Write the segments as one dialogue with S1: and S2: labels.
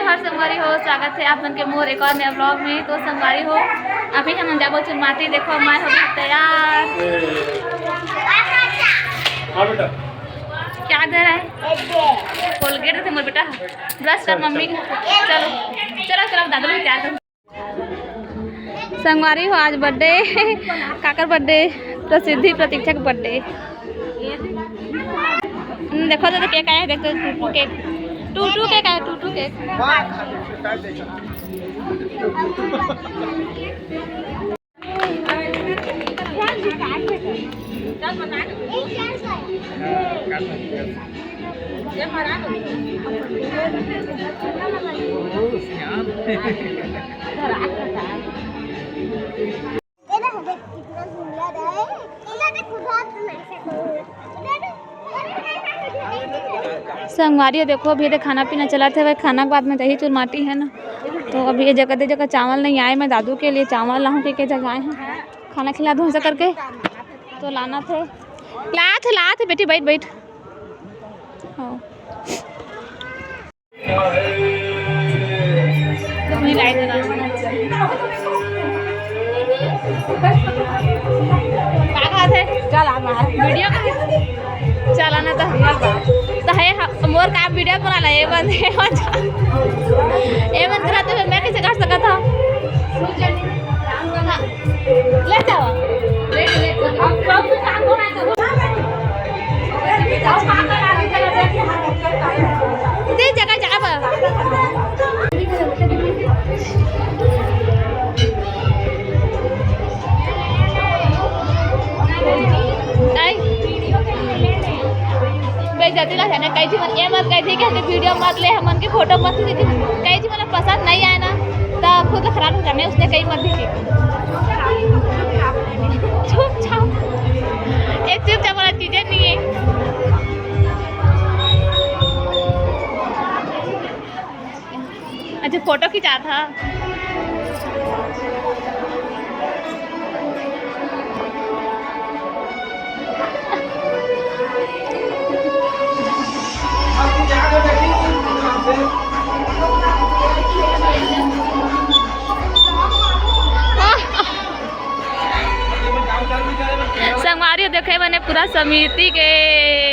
S1: जोहार संगवारी हो, स्वागत है आप मन के मोर एक और नया ब्लॉग में। तो संगवारी हो, अभी हम जाबो चुनमाटी। देखो मैं हो गई तैयार। क्या दे रहा है? कोलगेट थे मोर बेटा, ब्रश कर मम्मी। चलो चलो चलो दादू भी तैयार कर। संगवारी हो, आज बर्थडे काकर बर्थडे, प्रसिद्धि प्रतीक्षा का बर्थडे। देखो तो केक आया है, देखो टूटू केक आया, टूटू केक। संगवारी देखो अभी खाना पीना चला था, खाना के बाद में दही चुरमाटी है ना। तो अभी ये जगह चावल नहीं आए, मैं दादू के लिए चावल लाऊं के जगह आए हैं। खाना खिला दूँ ऐसा करके, तो लाना थे ला थे बेटी, बैठ बैठ। वीडियो चलाना तो है मोर का वीडियो बना ला। ये बंद करा तो मैं कैसे कर सका था? ले जाओ जगह जा। जल्दी ला जाना कहीं मन ये मत कही थी कि वीडियो मत ले, हमन की फोटो मत खींची। कहीं थी मतलब पसंद नहीं आए ना तो खुद खराब हो जाने, उसने कहीं मत खींची। चुपचाप एक चुपचाप वाला चीजें नहीं है। अच्छा फोटो खिंचा था। संगवारी देखे मैंने पूरा समिति के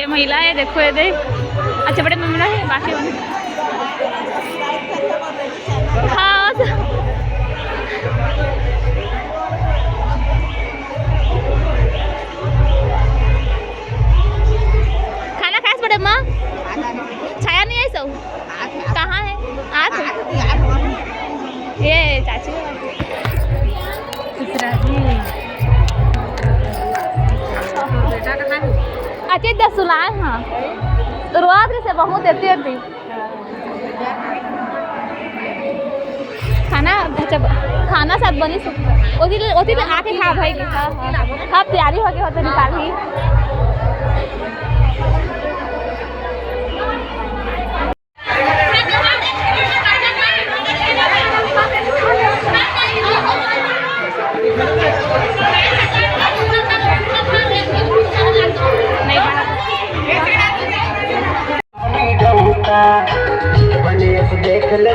S1: महिला है, देखो ये दे अच्छा बड़े मम्मी है बाकी हाँ। खाना खास बड़े माँ छाया नहीं है सब कहाँ है? आज ये चाची अच्छे 10 लाए। हाँ रोआद से बहुत देती थी खाना। अच्छा खाना साथ बनी ओती आके खा भाई। हाँ तैयारी हो गई होते निकाली।
S2: देख ले